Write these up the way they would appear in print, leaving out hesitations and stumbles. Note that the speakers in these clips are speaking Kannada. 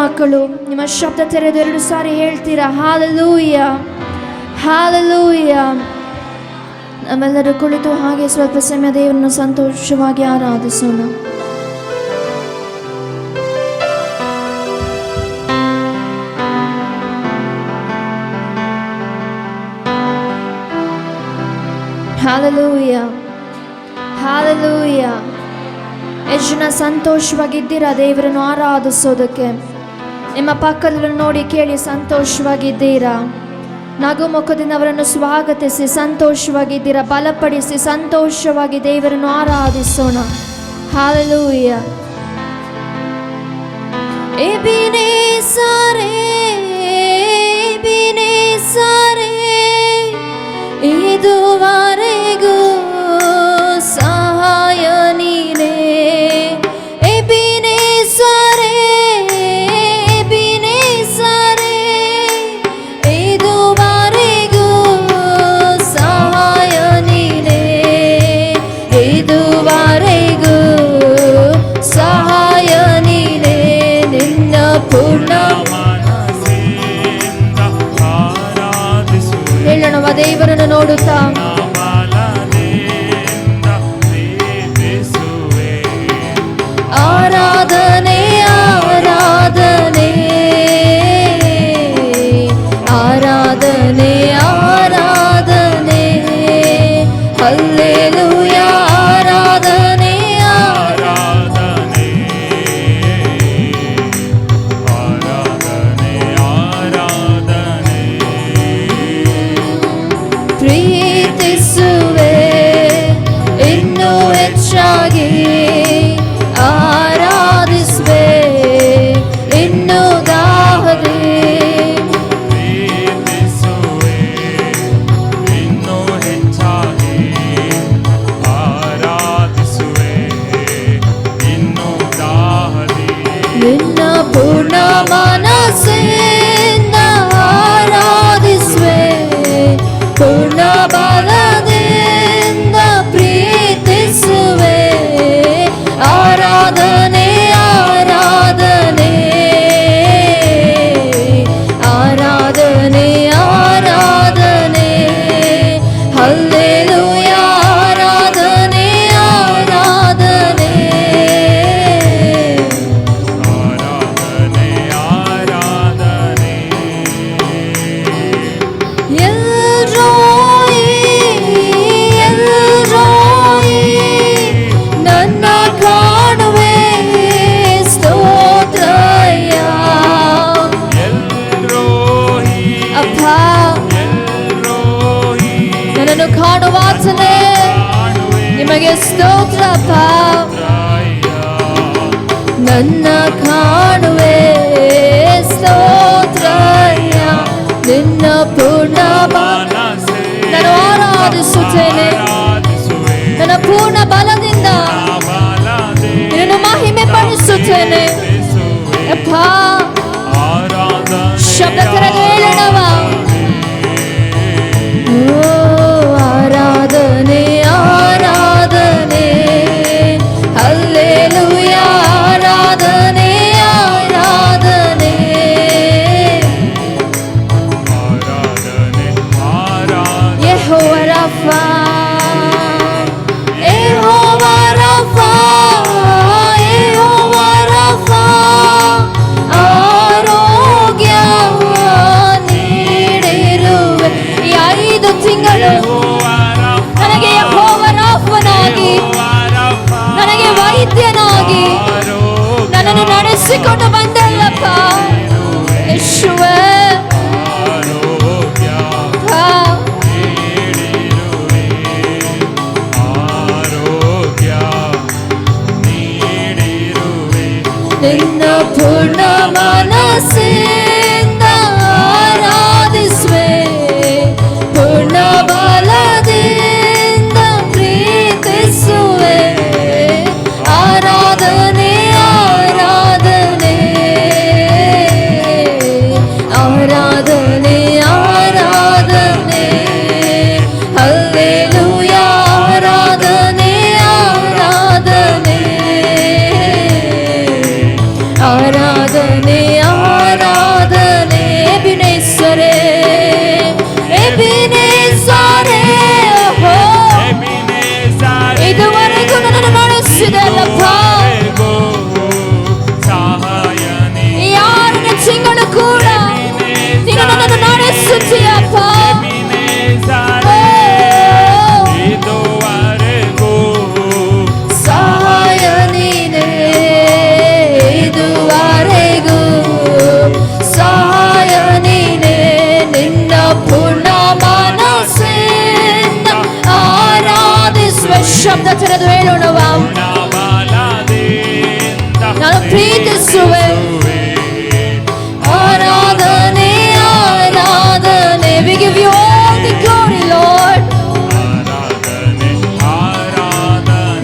ಮಕ್ಕಳು ನಿಮ್ಮ ಶಬ್ದ ತೆರೆದು 2 ಸಾರಿ ಹೇಳ್ತೀರಾ ಹಾಲೆಲೂಯ ಹಾಲೆಲೂಯ. ನಾವೆಲ್ಲರೂ ಕುಳಿತು ಹಾಗೆ ಸ್ವಲ್ಪ ಸಮಯ ದೇವರನ್ನು ಸಂತೋಷವಾಗಿ ಆರಾಧಿಸೋಣ. Hallelujah hallelujah. ಎಷ್ಟು ಜನ ಸಂತೋಷವಾಗಿದ್ದೀರಾ ದೇವರನ್ನು ಆರಾಧಿಸೋದಕ್ಕೆ? ನಿಮ್ಮ ಪಕ್ಕದಲ್ಲಿ ನೋಡಿ ಕೇಳಿ, ಸಂತೋಷವಾಗಿದ್ದೀರಾ? ನಗು ಮುಖದಿಂದ ಅವರನ್ನು ಸ್ವಾಗತಿಸಿ ಸಂತೋಷವಾಗಿದ್ದೀರಾ? ಬಲಪಡಿಸಿ ಸಂತೋಷವಾಗಿ ದೇವರನ್ನು ಆರಾಧಿಸೋಣ. ಹಾಲೆಲೂಯ. ಎಬಿನೇಸರೇ ಎಬಿನೇಸರೇ ಇದುವರೆಗೂ ಸಹಾಯ ನೀನೇ. ಎಬಿನೇಸರೇ ಎಬಿನೇಸರೇ ಇದುವರೆಗೂ ಸಹಾಯ ನೀನೇ. ಇದುವರೆಗೂ ಸಹಾಯ ನೀನೇ. ನಿನ್ನ ಪೂರ್ಣ ಹೇಳೋಣ ದೇವರನ್ನು ನೋಡುತ್ತಾ. ಆರಾಧನೆ ಆರಾಧನೆ ಆರಾಧನೆ ಆರಾಧನೆ ಹಲ್ಲೆಲೂಯ. ಆರಾಧನೆ ಆರಾಧನೆ ಆರಾಧನೆ ಆರಾಧನೆ ಪ್ರೀತಿಸುವೆ ಇನ್ನೂ ಹೆಚ್ಚಾಗಿ. ಆರಾಧಿಸುವೆ ಇನ್ನೂ ದಾಹದೆ. ಪ್ರೀತಿಸುವೆ ಇನ್ನೂ ಹೆಚ್ಚಾಗಿ. ಆರಾಧಿಸುವೆ ಇನ್ನೂ ದಾಹದೆ. ನಿನ್ನ ಪೂರ್ಣ ಮನಸ್ಸಿಂದ ಆರಾಧಿಸುವೆ. ಪೂರ್ಣ ಬಲದಿಂದ ಪ್ರೀತಿಸುವೆ. ಆರಾಧನೆ ಆರಾಧನೆ ಆರಾಧನೆ ಆರಾಧನೆ ಹಲ್ಲೆಲೂಯ. ಆರಾಧನೆ ಆರಾಧನೆ ಆರಾಧನೆ ಆರಾಧನೆ ಎಲ್ರೋಯಿ ಎಲ್ರೋಯಿ ನನ್ನ ಕಾಣುವೆ ಸ್ತೋತ್ರಯ್ಯ. ಎಲ್ರೋಹಿ ಅಪ್ಪ ಎಲ್ರೋಹಿ ನನ್ನನ್ನು ಕಾಣುವಾತನೇ ನಿಮಗೆ ಸ್ತೋತ್ರ ಅಪ್ಪ. ನನ್ನ ಕಾಣುವೆ ಸ್ತೋತ್ರಯ್ಯ. ನಿನ್ನ ಪೂರ್ಣ ನಾನು ಆರಾಧಿಸುತ್ತೇನೆ. ನನ್ನ ಪೂರ್ಣ ಬಲದಿಂದ ನಿನ್ನನ್ನು ಮಹಿಮೆ ಪಡಿಸುತ್ತೇನೆ ಅಪ್ಪ. ಶಬ್ದ ತೆರೆದು ಹೇಳೋಣವ. ಆರಾಧನೆ ಆರಾಧನೆ ಹಲ್ಲೆಲೂಯ. ಆರಾಧನೆ ಆರಾಧನೆ ಯೆಹೋವ ರಫಾ ಯೆಹೋವ ರಫಾ ಯೆಹೋವ ರಫಾ. ಆರೋಗ್ಯ ನೀಡಿರುವೆ. ಈ 5 ತಿಂಗಳು ನನಗೆ ಯೆಹೋವ ರಫನಾಗಿ, ನನಗೆ ವೈದ್ಯನಾಗಿ ನನ್ನನ್ನು ನಡೆಸಿಕೊಂಡು ಬಂದಲ್ಲಪ್ಪ ಯೇಸುವೇ. ನಿನ್ನ ಪೂರ್ಣ ಮನಸ್ಸಿಂದ ಆರಾಧಿಸುವೆ. ಪೂರ್ಣ ಬಲದಿಂದ ಪ್ರೀತಿಸುವೆ. ಆರಾಧನೆ ಆರಾಧನೆ ಆರಾಧನೆ ಆರಾಧನೆ ಹಲ್ಲೆಲೂಯ. ಆರಾಧನೆ ಆರಾಧನೆ ಆರಾಧನೆ ಶಬ್ದ ತೆರೆದು ಹೇಳೋಣವ. ನಾನು ಪ್ರೀತಿಸುವೆ. ಆರಾಧನೆ ಆರಾಧನೆ. We give you all the glory, Lord.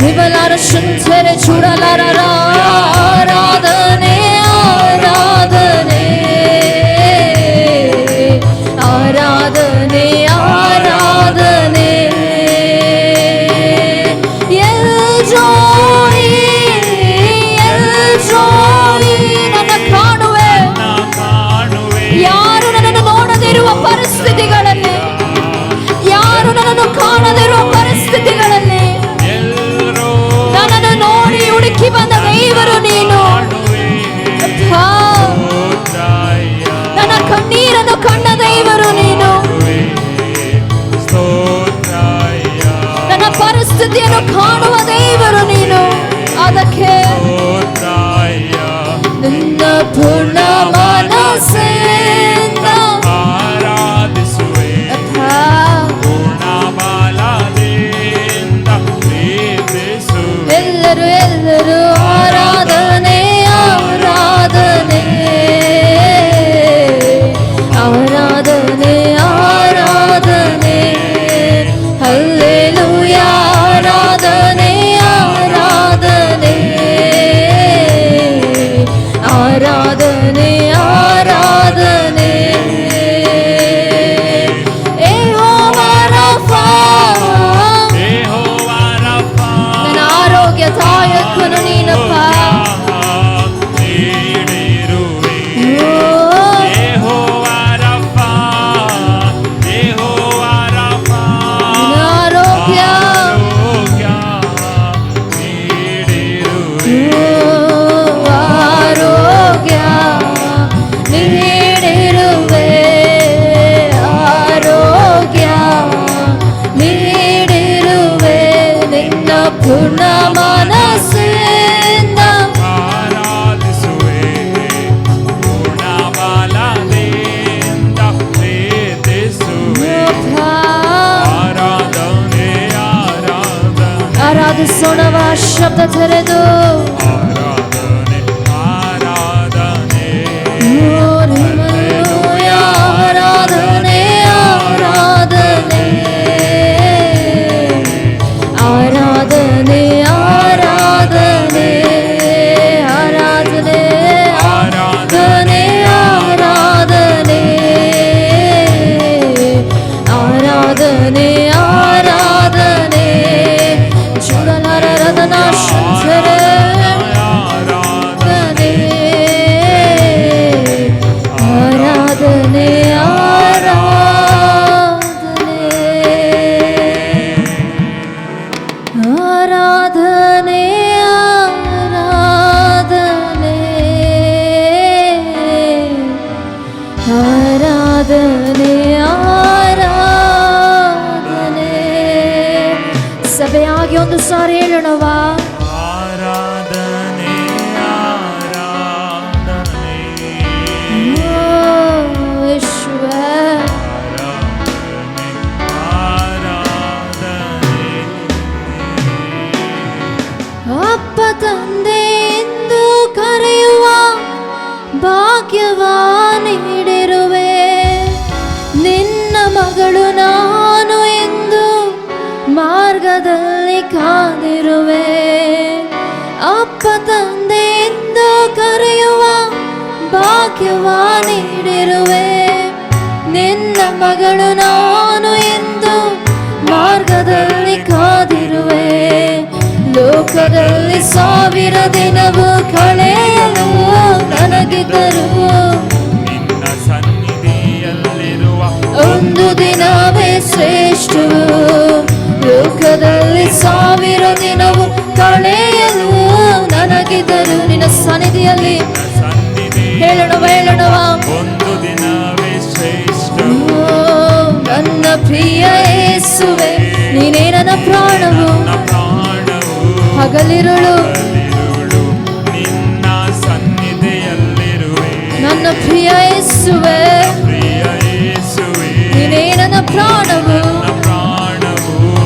ವಿಮಲಾರ ಶುಂಠರೆ ಚೂಡಲಾರ ಆರಾಧನೆ ಆರಾಧನೆ ಆರಾಧನೆ ಆರಾಧನೆ. ನನ್ನ ಕಾಣುವೆ. ಯಾರು ನನ್ನನ್ನು ನೋಡದಿರುವ ಪರಿಸ್ಥಿತಿಗಳಲ್ಲಿ, ಯಾರು ನನ್ನನ್ನು ಕಾಣದಿರುವ ಪರಿಸ್ಥಿತಿಗಳಲ್ಲಿ ನನ್ನನ್ನು ನೋಡಿ ಹುಡುಕಿ ಬಂದ ದೇವರು ನೀನು. ನನ್ನ ಕಣ್ಣೀರನ್ನು ಕಂಡ ದೇವರು ನೀನು. ನನ್ನ ಪರಿಸ್ಥಿತಿಯನ್ನು ಕಾಣುವ ದೇವರು ನೀನು. ಅದಕ್ಕೆ ನಿನ್ನ ಪೂರ್ಣ ಮನಸ್ಸಿಂದ ಆರಾಧಿಸುವೆ. ಪೂರ್ಣ ಬಲದಿಂದ ಪ್ರೀತಿಸುವೆ. ಎಲ್ಲರೂ ಎಲ್ಲರೂ ಆರಾಧನೆ ಆರಾಧನೆ ಆರಾಧನೆ ಆರಾಧನೆ. ಹಲ್ಲೆಲೂಯಾ. ಆರಾಧನೆ ಆರಾಧನೆ ಆರಾಧನೆ ಆರಾಧನೆ. ಯೆಹೋವಾ ರಫಾ. ನನ್ನ ಆರೋಗ್ಯ ತಾಯಕ್ಕನು ನೀನಪ್ಪ. ಪೂರ್ಣ ಮನಸ್ಸಿಂದ ಆರಾಧಿಸುವೆ. ಪೂರ್ಣ ಬಲದಿಂದ ಪ್ರೀತಿಸುವೆ. ಆರಾಧನೆ ಆರಾಧನೆ. ಆರಾಧಿಸೋಣವ ಶಬ್ದ ತೆರೆದು. ಆರಾಧನೆ ಆರಾಧನೆ ಹಲ್ಲೆಲೂಯಾ. ಆರಾಧನೆ ಆರಾಧನೆ ಆರಾಧನೆ ಆರಾಧನೆ ಆರಾಧನೆ ಆರಾಧನೆ ಆರಾಧನೆ ಆರಾಧನೆ ಆರಾಧನೆ. ಚೂಡಲಾರ ರದನ ಶುಂಠರೆ ಆರಾಧನೆ ಆರಾಧನೆ ಆರಾಧನೆ ಆರಾಧನೆ ಆರಾಧನೆ. ಸಭೆಯಾಗಿ ಒಂದು ಸಾರಿ ಹೇಳೋಣವಾ. ಆರಾಧನೆ ಆರಾಧನೆ ಯೇಸುವ. ಅಪ್ಪ ತಂದೆ ಎಂದು ಕರೆಯುವ ಭಾಗ್ಯವ ನೀಡಿರುವೆ. ನಿನ್ನ ಮಗಳು ನಾನು ಎಂದು ಮಾರ್ಗದಲ್ಲಿ ಕಾದಿರುವೆ. ಅಪ್ಪ ತಂದೆ ಎಂದು ಕರೆಯುವ ಭಾಗ್ಯವ ನೀಡಿರುವೆ. ನಿನ್ನ ಮಗಳು ನಾನು ಎಂದು ಮಾರ್ಗದಲ್ಲಿ ಕಾದಿರುವೆ. ಲೋಕದಲ್ಲಿ 1000 ದಿನವು ಕಳೆಯಲು ನನಗಿದ್ದರು. ನಿನ್ನ ಸನ್ನಿಧಿಯಲ್ಲಿರುವ ಒಂದು ದಿನವೇ ಶ್ರೇಷ್ಠವು. ಲೋಕದಲ್ಲಿ 1000 ದಿನವು ಕಳೆಯಲು ನನಗಿದ್ದರು. ನಿನ್ನ ಸನ್ನಿಧಿಯಲ್ಲಿ ಹೇಳೋಣವ ಹೇಳೋಣವ. ಒಂದು ದಿನವೇ ಶ್ರೇಷ್ಠ. ನನ್ನ ಪ್ರಿಯ ಯೇಸುವೆ, ನೀನೇ ನನ್ನ ಪ್ರಾಣವು. ಹಗಲಿರುಳು ನಿನ್ನ ಸನ್ನಿಧಿಯಲ್ಲಿರುವೆ. ನನ್ನ ಪ್ರಿಯ ಯೇಸುವೆ, ನೀನೇ ನನ್ನ ಪ್ರಾಣವು.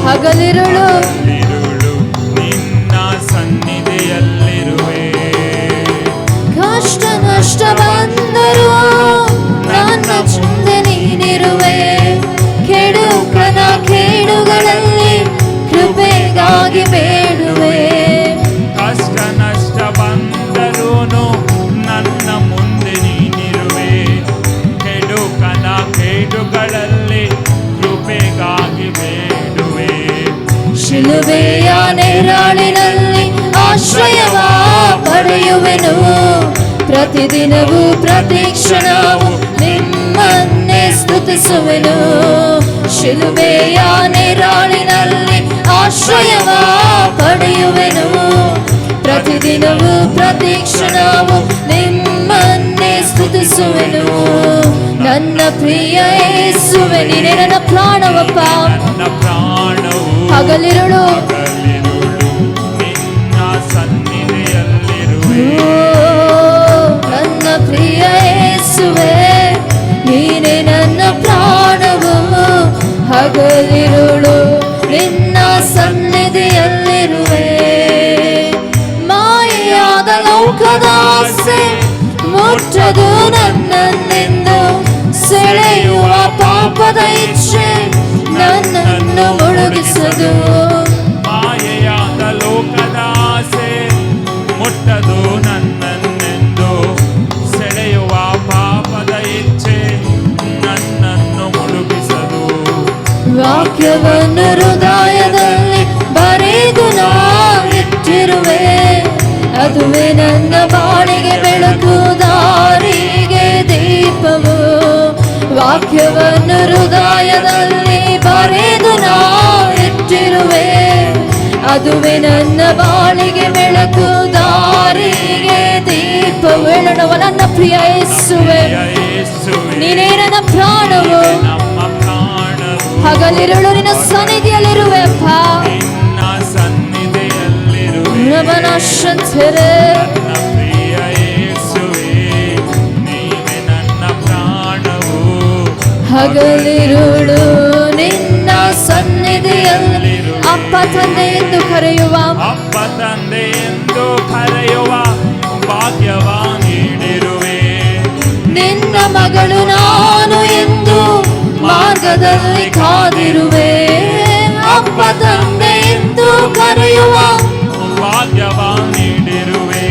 ಹಗಲಿರುಳು ನೆರಳಿನಲ್ಲಿ ಆಶ್ರಯವ ಪಡೆಯುವೆನು. ಪ್ರತಿದಿನವೂ ಪ್ರತಿ ಕ್ಷಣವೂ ನಿಮ್ಮನ್ನೇ ಸ್ತುತಿಸುವೆನು. ಶಿಲುಬೆಯ ನೆರಳಿನಲ್ಲಿ ಆಶ್ರಯವ ಪಡೆಯುವೆನು. ಪ್ರತಿದಿನವೂ ಪ್ರತಿ ಕ್ಷಣವೂ ನಿಮ್ಮನ್ನೇ ಸ್ತುತಿಸುವೆನು. ನನ್ನ ಪ್ರಿಯ ಯೇಸುವೆ, ನೀನೇ ನನ್ನ ಪ್ರಾಣವಪ್ಪ. ನನ್ನ ಪ್ರಾಣವು ಹಗಲಿರುಳು ನಿನ್ನ ಸನ್ನಿಧಿಯಲ್ಲಿರುವೆ. ನನ್ನ ಪ್ರಿಯ ಯೇಸುವೆ, ನೀನೇ ನನ್ನ ಪ್ರಾಣವು. ಹಗಲಿರುಳು ನಿನ್ನ ಸನ್ನಿಧಿಯಲ್ಲಿರುವೆ. ಮಾಯೆಯಾದ ಲೋಕದ ಆಸೆ ಮುಟ್ಟದು ನನ್ನನ್ನೆಂದು, ಸೆಳೆಯುವ ಪಾಪದ ಇಚ್ಛೆ ನನ್ನನ್ನು ಮುಳುಗಿಸದು. ಮಾಯೆಯಾದ ಲೋಕದ ಆಸೆ ಮುಟ್ಟದು ನನ್ನನ್ನೆಂದು, ಸೆಳೆಯುವ ಪಾಪದ ಇಚ್ಛೆ ನನ್ನನ್ನು ಮುಳುಗಿಸದು. ವಾಕ್ಯವನ್ನು ಹೃದಯದಲ್ಲಿ ಬರೆದು ನಾ ಇಟ್ಟಿರುವೆ. ಅದುವೇ ನನ್ನ ಬಾಳಿಗೆ ಬೆಳಕು, ದಾರಿಗೆ ದೀಪವು. ವಾಕ್ಯವನ್ನು ಹೃದಯದಲ್ಲಿ ಬರೆದು ನಾ ಇಟ್ಟಿರುವೆ. ಅದುವೇ ನನ್ನ ಬಾಳಿಗೆ ಬೆಳಕು, ದಾರಿಗೆ ದೀಪವು. ಹೇಳೋಣವ, ನನ್ನ ಪ್ರಿಯ ಯೇಸುವೆ, ನೀನೇ ನನ್ನ ಪ್ರಾಣವು. ನಮ್ಮ ಪ್ರಾಣವು ಹಗಲಿರುಳು ನಿನ್ನ ಸನ್ನಿಧಿಯಲ್ಲಿರುವೆ ಅಪ್ಪ. ನಿನ್ನ ಸನ್ನಿಧಿಯಲ್ಲಿರುವೆ. ರಮನಶಂತರೆ, ನನ್ನ ಪ್ರಿಯ ಯೇಸುವೆ, ನೀನೇ ನನ್ನ ಪ್ರಾಣವು. ಹಗಲಿರುಳು ನಿನ್ನ ಸನ್ನಿಧಿಯಲ್ಲಿ ಅಪ್ಪ ತಂದೆ ಎಂದು ಕರೆಯುವ, ಅಪ್ಪ ತಂದೆ ಎಂದು ಕರೆಯುವ ಭಾಗ್ಯವ ನೀಡಿರುವೆ. ನಿನ್ನ ಮಗಳು ನಾನು ಎಂದು ಮಾರ್ಗದಲ್ಲಿ ಕಾದಿರುವೆ. ಅಪ್ಪ ತಂದೆ ಎಂದು ಕರೆಯುವ ಭಾಗ್ಯವ ನೀಡಿರುವೆ.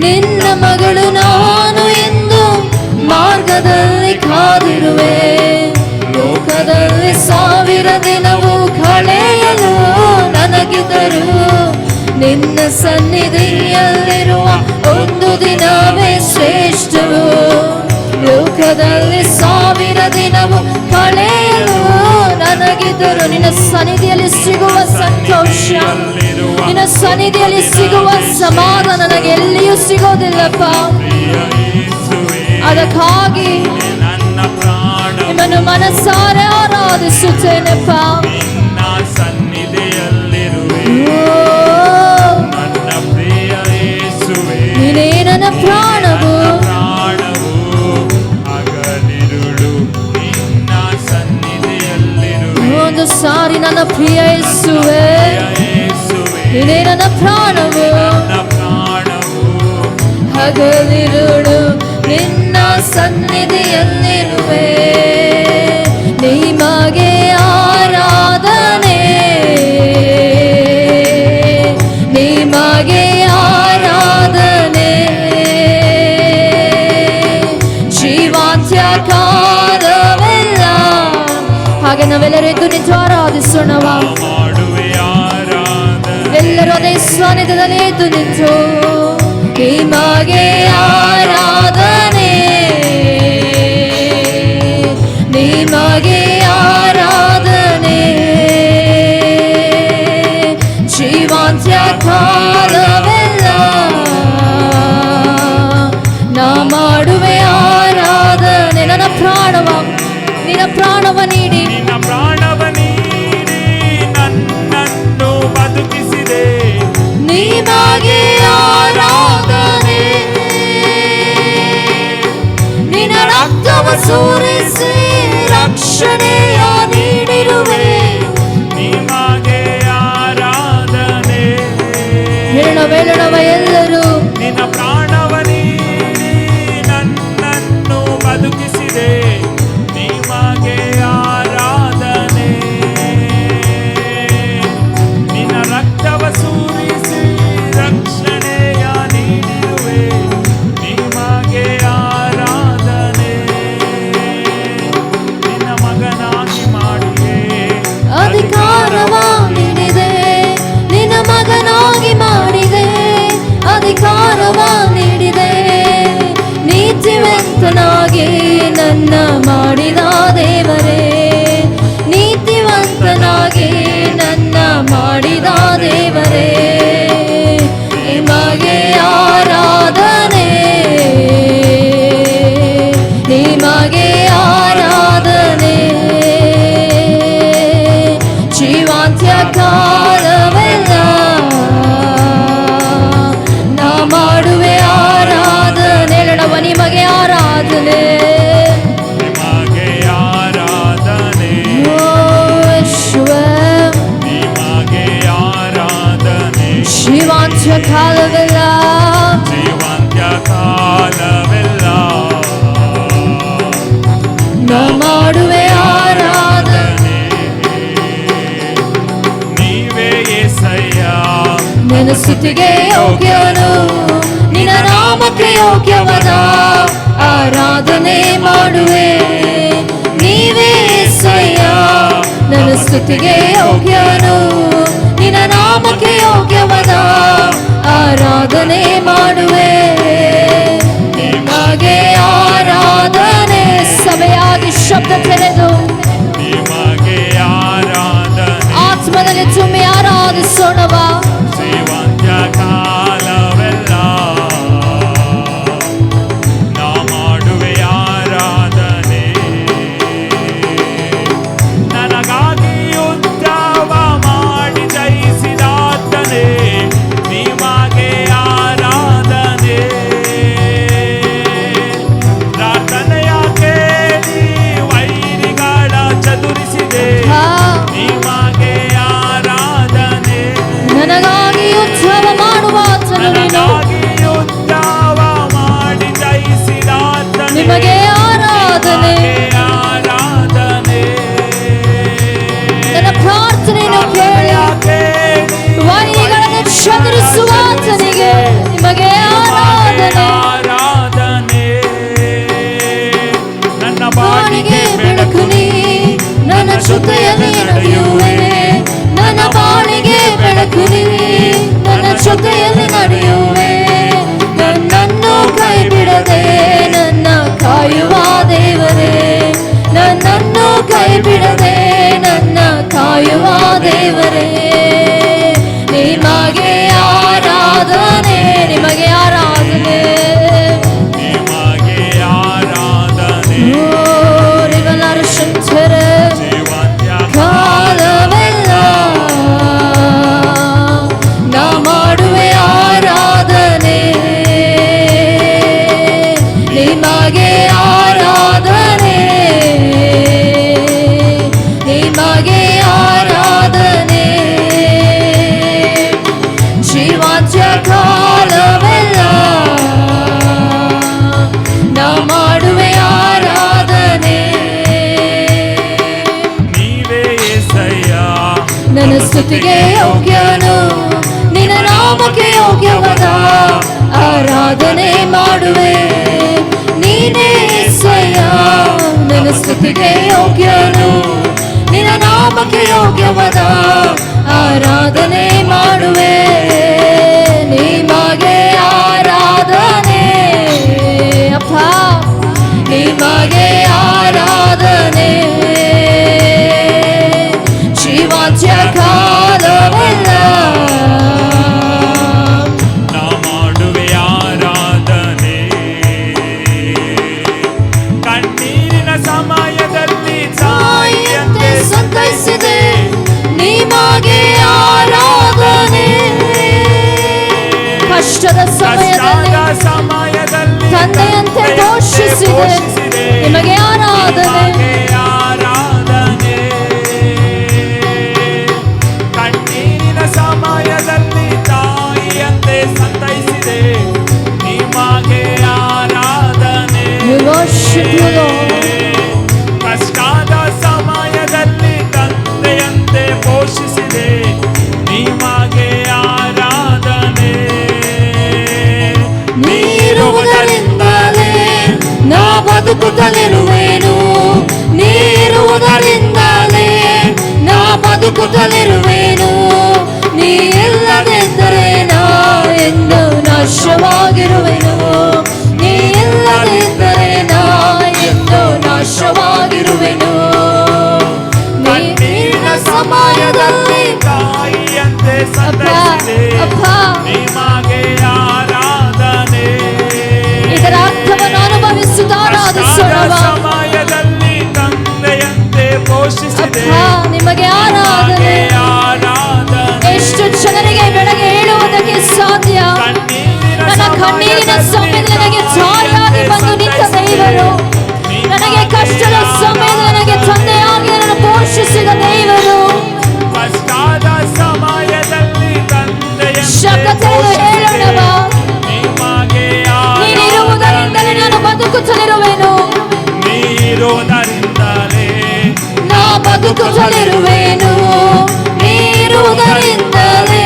ನಿನ್ನ ಮಗಳು ನಾನು ಎಂದು ಮಾರ್ಗದಲ್ಲಿ ಕಾದಿರುವೆ. ಲೋಕದಲ್ಲಿ 1000 ದಿನವೂ ಕಳೆಯಲು ನನಗಿದ್ದರು, ನಿನ್ನ ಸನ್ನಿಧಿಯಲ್ಲಿರುವ ಒಂದು ದಿನವೇ ಶ್ರೇಷ್ಠವು. ಲೋಕದಲ್ಲಿ 1000 ದಿನವೂ ಕಳೆಯಲು ನನಗಿದ್ದರು, ನಿನ್ನ ಸನ್ನಿಧಿಯಲ್ಲಿ ಸಿಗುವ ಸಂತೋಷ, ನಿನ್ನ ಸನ್ನಿಧಿಯಲ್ಲಿ ಸಿಗುವ ಸಮಾಧಾನ ನನಗೆ ಎಲ್ಲಿಯೂ ಸಿಗೋದಿಲ್ಲಪ್ಪ. ಅದಕ್ಕಾಗಿ ನನ್ನ ಪ್ರಾಣ ನಿಮ್ಮನ್ನು ಮನಸಾರೆ ಆರಾಧಿಸುತ್ತೇನೆಪ್ಪ. ನಿನ್ನ ಸನ್ನಿಧಿಯಲ್ಲಿರುವೆ. ನನ್ನ ಪ್ರಿಯ ಯೇಸುವೆ, ನೀನೇ ನನ್ನ ಪ್ರಾಣವು. ಪ್ರಾಣವು ಹಗಲಿರುಳು ನಿನ್ನ ಸನ್ನಿಧಿಯಲ್ಲಿರುವೆ. ಒಂದು ಸಾರಿ ನನ್ನ ಪ್ರಿಯ ಯೇಸುವೆ, ಯೇಸುವೆ, ನೀನೇ ನನ್ನ ಪ್ರಾಣವು. ನನ್ನ ಪ್ರಾಣವು ಹಗಲಿರುಳು ನಿನ್ನ ಸನ್ನಿಧಿಯಲ್ಲಿರುವೆ. ನಿಮಗೆ ಆರಾಧನೆ, ನಿಮಗೆ ಆರಾಧನೆ. ಜೀವಾಂತ್ಯ ಕಾಲವೆಲ್ಲ. ಹಾಗೆ ನಾವೆಲ್ಲರೂ ಎದ್ದು ನಿಂತು ಆರಾಧಿಸೋಣವ. ಮಾಡುವೆ ಆರಾಧನೆ. ಎಲ್ಲರೂ ಅದೇ ಸಾನ್ನಿಧ್ಯದಲ್ಲಿ ಎದ್ದು ನಿಂತು ನಿಮಗೆ ಆರಾಧನೆ, ನಿಮಗೆ ಆರಾಧನೆ. ಜೀವಾಂತ್ಯ ಕಾಲವೆಲ್ಲ ನಾ ಮಾಡುವೆ ಆರಾಧನೆ. ನನ್ನ ಪ್ರಾಣವ, ನಿನ್ನ ಪ್ರಾಣವ ನೀಡಿ, ನಿನ್ನ ಪ್ರಾಣವ ನೀಡಿ ನನ್ನನ್ನು ಬದುಕಿಸಿದೆ. ನಿಮಗೆ ಆರಾಧನೆ. ನಿನ್ನ ರಕ್ತವ ಸುರಿಸಿ ರಕ್ಷಣೆಯ ನೀಡಿರುವೆ. ನಿಮಗೆ ಆರಾಧನೆ. ಹೇಳಣವ ಎಲ್ಲರೂ, ನಿನ್ನ ಪ್ರಾಣವ ನೀಡಿ ನನ್ನನ್ನು ಬದುಕಿಸಿದೆ. ನಿಮಗೆ ಆರಾಧನೆ. ನಿನ್ನ ರಕ್ತವ ಸುರಿಸಿ ರಕ್ಷಣೆಯ ನೀಡಿರುವೆ. ನಿಮಗೆ ಆರಾಧನೆ. ನಿನ್ನ ಮಗನಾಗಿ ಆರಾಧನೆ ನಿಮಗೆ ಆರಾಧನೆ ಓ ಯೇಸುವೆ ನಿಮಗೆ ಆರಾಧನೆ ಜೀವಾಂತ್ಯ ಕಾಲವೆಲ್ಲ ಜೀವಂತ್ಯ ಕಾಲವೆಲ್ಲ ನಾ ಮಾಡುವೆ ಆರಾಧನೆ ನೀವೇ యేసయ్య ನಿನ್ನ ಸ್ತುತಿಗೆ ಯೋಗ್ಯನು ನಿನ್ನ ನಾಮಕ್ಕೆ ಯೋಗ್ಯವಾದ ಆರಾಧನೆ ಮಾಡುವೆ ನೀವೇ యేసయ్య ನನ್ನ ಸ್ತುತಿಗೆ ಯೋಗ್ಯನು ನಿನ್ನ ನಾಮಕ್ಕೆ ಯೋಗ್ಯವಾದ ಆರಾಧನೆ ಮಾಡುವೆ ನಿಮಗೆ ಆರಾಧನೆ ಸಭೆಯಾಗಿ ಶಬ್ದ ತೆರೆದು ನಿಮಗೆ ಆರಾಧನೆ ಆತ್ಮದಲ್ಲಿ ತುಂಬಿ ಆರಾಧಿಸೋಣವಾ ಜೀವಂತ್ಯ ಕಾಲವೆಲ್ಲ ನಾ ಮಾಡುವೆ ಆರಾಧನೆ ನನಗಾಗಿ ಯುದ್ಧವ ಮಾಡಿ ಜಯಿಸಿದಾತನೇ ನಿಮಗೆ ಆರಾಧನೆ ಪ್ರಾರ್ಥನೆಯ ಕೇಳಿ ವೈರಿಗಳ ಚದುರಿಸಿದೆ ನಿಮಗೆ ಆರಾಧನೆ ನನಗಾಗಿ ಉತ್ಸವ ಮಾಡುವ ನನಗಾಗಿ ಯುದ್ಧವ ಮಾಡಿ ಜಯಿಸಿದಾತನೇ ನಿಮಗೆ ಆರಾಧನೆ ಆರಾಧನೆ ನನ್ನ ಪ್ರಾರ್ಥನೆಯನ್ನು ಕೇಳಿ ವೈರಿಗಳನ್ನು ಚದುರಿಸುವ ಆತನಿಗೆ ನಿಮಗೆ ಆರಾಧನೆ ಆರಾಧನೆ ನನ್ನ ಬಾಳಿಗೆ ಬೆಳಕು ನೀ ನನ್ನ ಜೊತೆಯಲ್ಲಿ ನಡೆಯುವೆ ನನ್ನ ಬಾಳಿಗೆ ಬೆಳಕು ನೀ ನನ್ನ ಜೊತೆಯಲ್ಲಿ ನಡೆಯುವೆ ನನ್ನನ್ನು ಕೈ ಬಿಡದೆ ನನ್ನ ಕಾಯುವ ದೇವರೇ ನನ್ನನ್ನು ಕೈ ಬಿಡದೆ ನನ್ನ ಕಾಯುವ ದೇವರೇ ನಿಮಗೆ ಆರಾಧನೆ ನಿಮಗೆ ಆರಾಧನೆ ನಿಮಗೆ ಆರಾಧನೆ ರಿವಲರ ಶಂಕರ ಜೀವಂತ್ಯ ಕಾಲವೆಲ್ಲ ನಾ ಮಾಡುವೆ ಆರಾಧನೆ ನಿಮಗೆ ಆರಾಧನೆ ನಿಮಗೆ ಆರಾಧನೆ ಜೀವಾಂತ್ಯ ಕಾಲವೆಲ್ಲ ನಾ ಮಾಡುವೆ ಆರಾಧನೆ ನೀವೇ యేసయ్య ನನ್ನ ಸ್ತುತಿಗೆ ಯೋಗ್ಯನು ನಿನ್ನ ನಾಮಕ್ಕೆ ಯೋಗ್ಯವಾದ ಆರಾಧನೆ ಮಾಡುವೆ ನೀನೇ యేసయ్య ನನ್ನ ಸ್ತುತಿಗೆ ಯೋಗ್ಯನು ನಿನ್ನ ನಾಮಕ್ಕೆ ಯೋಗ್ಯವಾದ ಆರಾಧನೆ ಮಾಡುವೆ ನಿಮಗೆ ಆರಾಧನೆ ಅಪ್ಪ ನಿಮಗೆ ಆರಾಧನೆ ಜೀವಾಂತ್ಯ ಕಾಲವೆಲ್ಲ ನಾ ಮಾಡುವೆ ಆರಾಧನೆ ಕಣ್ಣೀರಿನ ಸಮಯದಲ್ಲಿ ತಾಯಿಯಂತೆ ಸಂತೈಸಿದೆ ನಿಮಗೆ ಆರಾಧನೆ ಕಷ್ಟದ ಸಮಯದಲ್ಲಿ ತಂದೆಯಂತೆ ಪೋಷಿಸಿದೆ ನಿಮಗೆ ಆರಾಧನೆ ಆರಾಧನೆ ಕಣ್ಣೀರಿನ ಸಮಯದಲ್ಲಿ ತಾಯಿಯಂತೆ ಸಂತೈಸಿದೆ ನಿಮಗೆ ಆರಾಧನೆ We worship you, Lord. ಕಷ್ಟದ ಸಮಯದಲ್ಲಿ ತಂದೆಯಂತೆ ಪೋಷಿಸಿದೆ ನಿಮಗೆ ಆರಾಧನೆ ನೀರುವುದರಿಂದಲೇ ನಾ ಬದುಕುತ್ತಲಿರುವೆನು ನೀರುವುದರಿಂದಲೇ ನಾ ಬದುಕುತ್ತಲಿರುವೆನು ನೀ ಇಲ್ಲದೆಂದರೆ ನಾ ಎಂದು ನಾಶವಾಗಿರುವೆನು ನೀ ಇಲ್ಲದೆಂದರೆ ನಾ ಎಂದು ನಾಶವಾಗಿರುವೆನು ನೀರಿನ ಸಮಯದಲ್ಲಿ ತಾಯಿಯಂತೆ ಸಂತೈಸಿದೆ ನಿಮಗೆ ಆರಾಧನೆ ಇದರ ಅರ್ಥವನ್ನು ಅನುಭವಿಸುತ್ತಾ ಆರಾಧಿಸೋಣ ಸಮಯದಲ್ಲಿ ತಂದೆಯಂತೆ ಪೋಷಿಸಿದೆ ನಿಮಗೆ ಆರಾಧನೆ ಎಷ್ಟು ಜನರಿಗೆ ಬೆಳಗ್ಗೆ ಹೇಳುವುದಕ್ಕೆ ಸಾಧ್ಯ ನನ್ನ ಕಣ್ಣೀರಿನ ಸಮಯದಲ್ಲಿ ನನಗೆ ಜಾರಿಯಾಗಿ ಬಂದು ನಿಂತ ದೇವರು ಬದುಕುತ್ತಲಿರುವೆನು, ನೀರುವುದರಿಂದಲೇ ನಾ ಬದುಕುತ್ತಲಿರುವೆನು, ನೀರುವುದರಿಂದಲೇ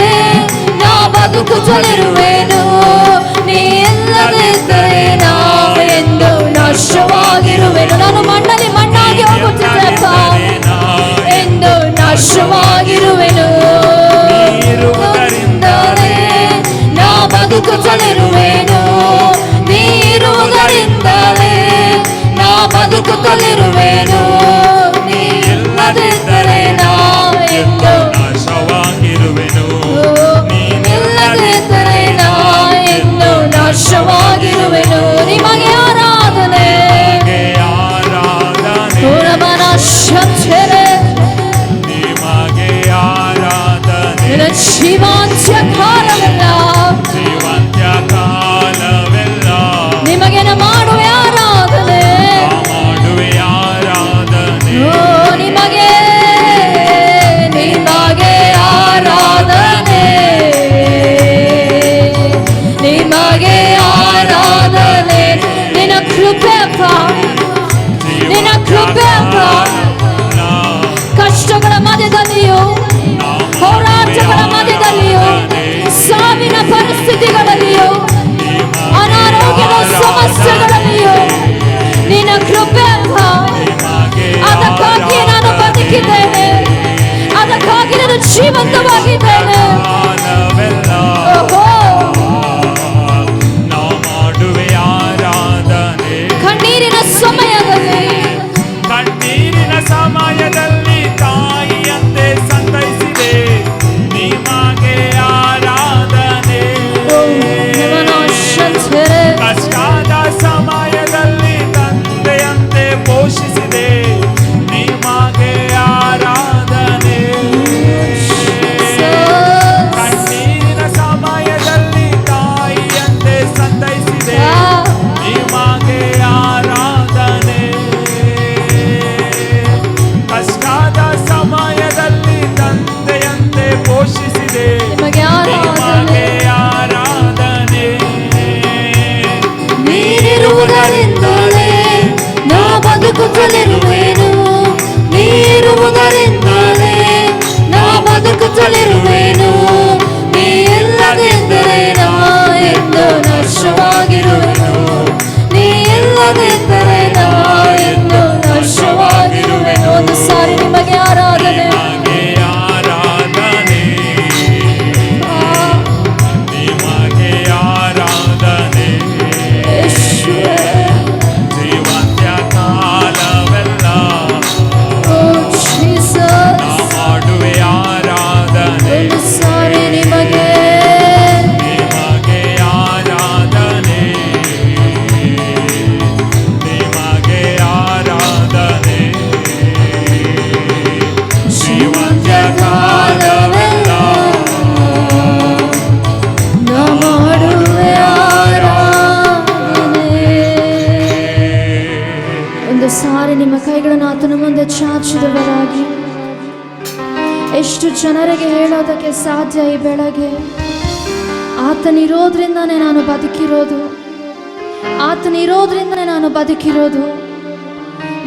ನಾ ಬದುಕುತ್ತಲಿರುವೆನು. ನೀ ಇಲ್ಲದಿದ್ದರೆ ನಾ ಎಂದು ನಾಶವಾಗಿರುವೆನು. ನಾನು ಮಣ್ಣಲ್ಲಿ ಮಣ್ಣಾಗಿ ಹೋಗುತ್ತಿದ್ದೆಪ್ಪ, ಎಂದು ನಾಶವಾಗಿರುವೆನು. ನೀರುವುದರಿಂದಲೇ ನಾ ಬದುಕುತ್ತಲಿರುವೆನು, ನೀರುವುದರಿಂದಲೇ ನಾ ಬದುಕುತ್ತಲಿರುವೆನು. ನೀ ಇಲ್ಲದಿದ್ದರೆ ನಾ ಎಂದು ನಾಶವಾಗಿರುವೆನು. ನೀನಿಲ್ಲದಿದ್ದರೆ ನಾ ಎಂದು ನಾಶವಾಗಿರುವೆನು. ನಿಮಗೆ ಆರಾಧನೆ, ಆರಾಧನೆ, ಪುರಮನ ಶಂಚರೆ, ನಿಮಗೆ ಆರಾಧನೆ. ನಿನ್ನ ಜೀವಾಂತ್ಯ ಕಾಲವೆಲ್ಲ, ಜೀವಂತ್ಯ ಕಾಲವೆಲ್ಲ ನಿಮಗೆ ನಾ ಮಾಡುವೆ ಆರಾಧನೆ, ಮಾಡುವೆ ಆರಾಧನೆ. ಓ ನಿಮಗೆ, ನಿಮಗೆ ಆರಾಧನೆ, ನಿಮಗೆ ಆರಾಧನೆ. ನಿನ್ನ ಕೃಪೆ ಅಪ್ಪ, ನಿನ್ನ ಕೃಪೆ ಅಪ್ಪ. ಕಷ್ಟಗಳ ಮಧ್ಯದಲ್ಲಿಯೂ, ಹೋರಾಟಗಳ ಮಧ್ಯದಲ್ಲಿಯೂ, ಸಾವಿನ ಪರಿಸ್ಥಿತಿಗಳಲ್ಲಿಯೂ, ಅನಾರೋಗ್ಯದ ಸಮಸ್ಯೆಗಳಲ್ಲಿಯೂ ನಿನ್ನ ಕೃಪೆ ಅಪ್ಪ. ಅದಕ್ಕಾಗಿ ನಾನು ಬದುಕಿದ್ದೇನೆ, ಅದಕ್ಕಾಗಿ ನಾನು ಜೀವಂತವಾಗಿದ್ದೇನೆ. ಓಹೋ, ನಾವು ಮಾಡುವೆ ಆರಾಧನೆ. ಕಣ್ಣೀರಿನ ಸಮಯದಲ್ಲಿ, ಕಣ್ಣೀರಿನ ಸಮಯದಲ್ಲಿ ತಾಯಿಯಂತೆ ಸಂತೈಸಿದೆ, ನಿಮಗೆ ಆರಾಧನೆ. ಕಷ್ಟದ ಸಮಯದಲ್ಲಿ ತಂದೆಯಂತೆ ಪೋಷಿಸಿದೆ, ನಿಮಗೆ ಆರಾಧನೆ. ಕಣ್ಣೀರಿನ ಸಮಯದಲ್ಲಿ ತಾಯಿಯಂತೆ ಸಂತೈಸಿದೆ, ನಿಮಗೆ ಆರಾಧನೆ. ಕಷ್ಟದ ಸಮಯದಲ್ಲಿ ತಂದೆಯಂತೆ ಪೋಷಿಸಿದೆ, ನಿಮಗೆ ಆರಾಧನೆ. ಆರಾಧನೆ. ನೀರಿರುವುದರಿಂದಲೇ ನಾ ಬದುಕುತ್ತಲಿರುವೆನು, ನೀರುವುದರಿಂದಲೇ ನಾ ಬದುಕುತ್ತಲಿರುವೆನು. ನೀ ಇಲ್ಲದಿದ್ದರೆ ನಾ ಎಂದು ನಾಶವಾಗಿರುವೆನು, ನೀ ಇಲ್ಲದಿದ್ದರೆ ನಾ ಎಂದು ನಾಶವಾಗಿರುವೆನು. ಒಂದು ಸಾರಿ ನಿಮಗೆ ಆರಾಧನೆ, ನಿಮಗೆ ಆರಾಧನೆ, ನಿಮಗೆ ಆರಾಧನೆ. ಯೇಸುವೇ. ಜೀವಂತ್ಯ ಕಾಲವೆಲ್ಲ Oh, Jesus. ನಾ ಮಾಡುವೆ ಆರಾಧನೆ. ಒಂದು ಸಾರಿ ನಿಮಗೆ, ನಿಮಗೆ ಆರಾಧನೆ, ನಿಮಗೆ ಆರಾಧನೆ. ಜೀವಂತ್ಯ ಕಾಲವೆಲ್ಲ ನಾ ಮಾಡುವೆ ಆರಾಧನೆ. ಒಂದು ಸಾರಿ ನಿಮ್ಮ ಕೈಗಳನ್ನು ಆತನ ಮುಂದೆ ಚಾಚಿದವರಾಗಿ, ಎಷ್ಟು ಜನರಿಗೆ ಹೇಳೋದಕ್ಕೆ ಸಾಧ್ಯ ಈ ಬೆಳಗ್ಗೆ? ಆತನಿರೋದ್ರಿಂದನೇ ನಾನು ಬದುಕಿರೋದು, ಆತನಿರೋದ್ರಿಂದನೇ ನಾನು ಬದುಕಿರೋದು.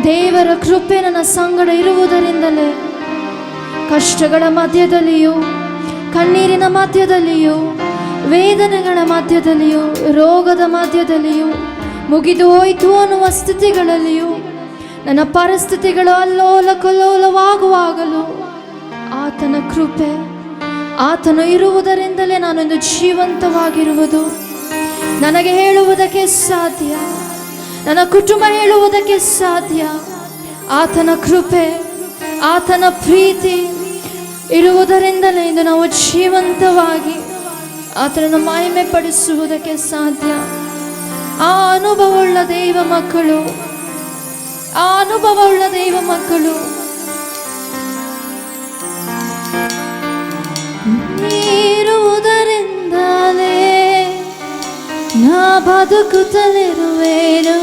ದೇವರ ಕೃಪೆ ನನ್ನ ಸಂಗಡ ಇರುವುದರಿಂದಲೇ ಕಷ್ಟಗಳ ಮಧ್ಯದಲ್ಲಿಯೂ, ಕಣ್ಣೀರಿನ ಮಧ್ಯದಲ್ಲಿಯೂ, ವೇದನೆಗಳ ಮಧ್ಯದಲ್ಲಿಯೂ, ರೋಗದ ಮಧ್ಯದಲ್ಲಿಯೂ, ಮುಗಿದು ಹೋಯಿತು ಅನ್ನುವ ಸ್ಥಿತಿಗಳಲ್ಲಿಯೂ, ನನ್ನ ಪರಿಸ್ಥಿತಿಗಳು ಅಲ್ಲೋಲ ಕಲ್ಲೋಲವಾಗುವಾಗಲೂ ಆತನ ಕೃಪೆ, ಆತನು ಇರುವುದರಿಂದಲೇ ನಾನೊಂದು ಜೀವಂತವಾಗಿರುವುದು. ನನಗೆ ಹೇಳುವುದಕ್ಕೆ ಸಾಧ್ಯ, ನನ್ನ ಕುಟುಂಬ ಹೇಳುವುದಕ್ಕೆ ಸಾಧ್ಯ. ಆತನ ಕೃಪೆ, ಆತನ ಪ್ರೀತಿ ಇರುವುದರಿಂದಲೇ ಇಂದು ನಾವು ಜೀವಂತವಾಗಿ ಆತನನ್ನು ಮಹಿಮೆ ಪಡಿಸುವುದಕ್ಕೆ ಸಾಧ್ಯ. ಆ ಅನುಭವವುಳ್ಳ ದೈವ ಮಕ್ಕಳು, ಆ ಅನುಭವವುಳ್ಳ ದೈವ ಮಕ್ಕಳು ನೀರುವುದರಿಂದಲೇ ನಾ ಬದುಕುತ್ತಲಿರುವೆನು,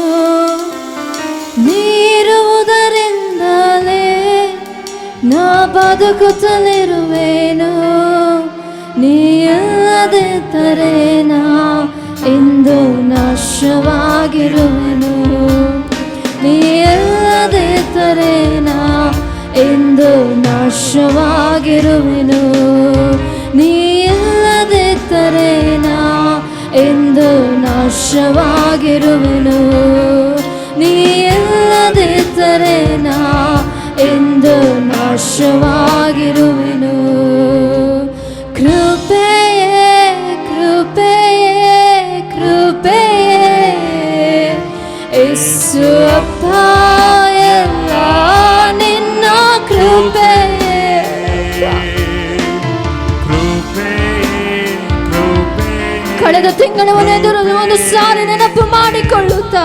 ನೀರುವುದರಿಂದಲೇ ನಾ ಬದುಕುತ್ತಲಿರುವೆನು. ನೀ ಇಲ್ಲದಿದ್ದರೆ ನಾ ಎಂದು ನಾಶವಾಗಿರುವೆನು. ಎಂದು ನಾಶವಾಗಿರುವೆನು. ನೀ ಇಲ್ಲದಿದ್ದರೆ ನಾ ಎಂದು ನಾಶವಾಗಿರುವೆನು. ನೀ ಇಲ್ಲದಿದ್ದರೆ ನಾ ಎಂದು ನಾಶವಾಗಿರುವೆನು. ಕೃಪೆಯೇ ಕೃಪೆಯೇ ಕೃಪೆಯೇ ಯೇಸು ಅಪ್ಪ ಎಲ್ಲ ನಿನ್ನ ಕೃಪೆಯೇ. ಕಳೆದ ತಿಂಗಳವನ್ನ ಎದುರು ಒಂದು ಸಾರಿ ನೆನಪು ಮಾಡಿಕೊಳ್ಳುತ್ತಾ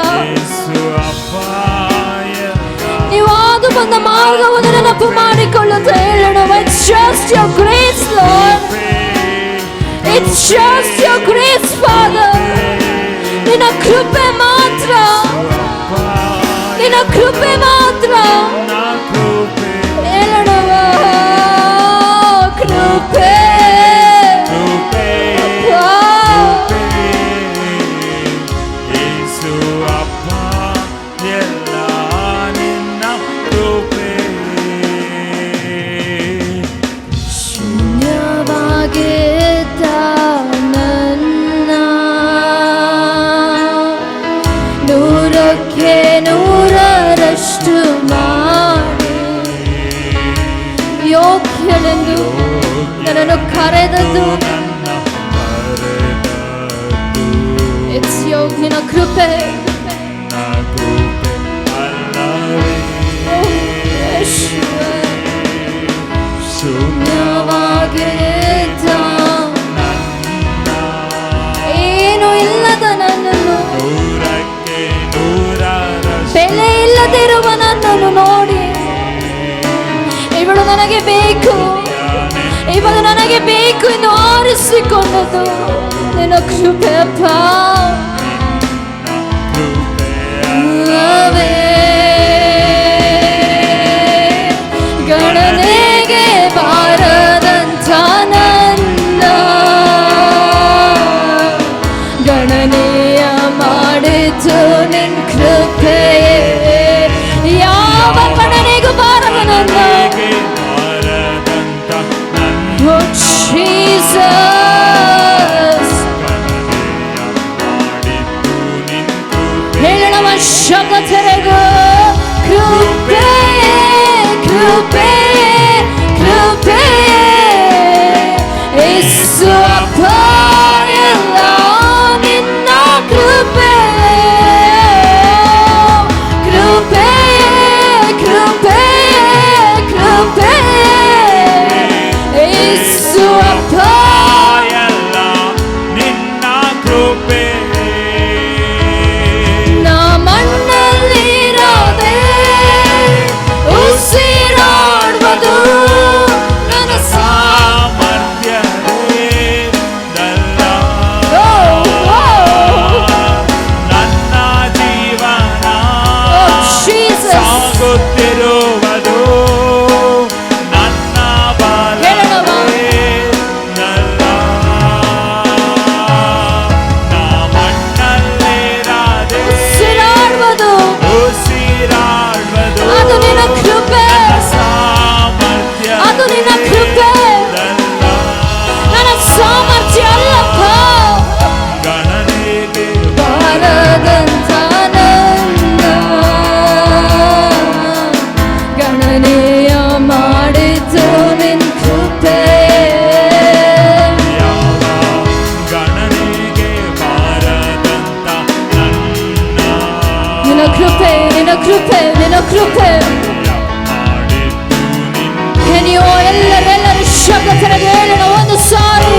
ನೀವು ಆದು ಬಂದ ಮಾರ್ಗವನ್ನು ನೆನಪು ಮಾಡಿಕೊಳ್ಳುತ್ತಾ ಹೇಳೋಣ, It's just your grace, Lord. It's just your grace, Father. ನಿನ್ನ ಕೃಪೆ ಮಾತ್ರ, ನಿನ್ನ ಕೃಪೆ ಮಾತ್ರ ಹೇಳೋಣ. ಕೃಪೆ ಯೋಗ್ಯಳೆಂದು ನನ್ನನ್ನು ಕರೆದದ್ದು ನಿನ್ನ ಕೃಪೆ. ಶೂನ್ಯವಾಗಿದ್ದ ಏನು ಇಲ್ಲದ ನನ್ನನ್ನು, ಬೆಲೆ ಇಲ್ಲದಿರುವ ನನ್ನನ್ನು ನೋಡಿ ಇವಳು ನನಗೆ ಬೇಕು, ಇವಳು ನನಗೆ ಬೇಕು ಎಂದು ಆರಿಸಿಕೊಂಡದ್ದು ನಿನ್ನ ಕೃಪೆ ಅಪ್ಪ. ಗಣನೆಗೆ ಬಾರದಂಥ ನನ್ನ ಗಣನೆಯ ಮಾಡಿತು ನಿನ್ನ ಕೃಪೆಯೇ. ಯಾವ ಗಣನೆಗೂ ಬಾರದ ನನ್ನ ಹೇಳೋಣ ಶಬ್ದ ತೆರೆದು ಕೃಪೆಯೇ ಕೃಪೆಯೇ ಕೃಪೆಯೇ ಯೇಸು ಅಪ್ಪ ಎಲ್ಲ ನಿನ್ನ ಕೃಪೆಯೇ. ಕೃಪೆಯೇ ಕೃಪೆಯೇ ಕೃಪೆಯೇ ಯೇಸು ಅಪ್ಪ ಎಲ್ಲ ನಿನ್ನ ಕೃಪೆ. ನಾ ಮಣ್ಣಲ್ಲಿರದೆ ಉಸಿರಾಡುವುದು ನನ್ನ ಸಾಮರ್ಥ್ಯವೇ ನನ್ನ ಜೀವನ ಸಾಗುತ್ತಿರುವುದು ನನ್ನ ಬಲವೇ ನನ್ನ. ನಾ ಮಣ್ಣಲ್ಲಿರದೆ ಉಸಿರಾಡುವುದು ಅದು ನಿನ್ನ ಕೃಪೆ, ಸಾಮರ್ಥ್ಯ ಅದು ನಿನ್ನ ಕೃಪೆ, ನನ್ನ ಸಾಮರ್ಥ್ಯ ಅಲ್ಲಪ್ಪ. ಗಣನೆಗೆ ಬಾರದಂಥ ನನ್ನ ಗಣನೆಯ ಮಾಡಿತು ನಿನ್ನ ಕೃಪೆ. ಗಣನೆಗೆ ಬಾರದಂತ ನನ್ನ ನಿನ್ನ ಕೃಪೆ ನಿನ್ನ ಕೃಪೆ ನಿನ್ನ ಕೃಪೆ. ಮಾಡಿದ್ದು ನಿನ್ನ ನೀವು ಎಲ್ಲರೂ ಶಬ್ದ ತೆರೆದು ಹೇಳೋಣ ಒಂದು ಸಾರಿ.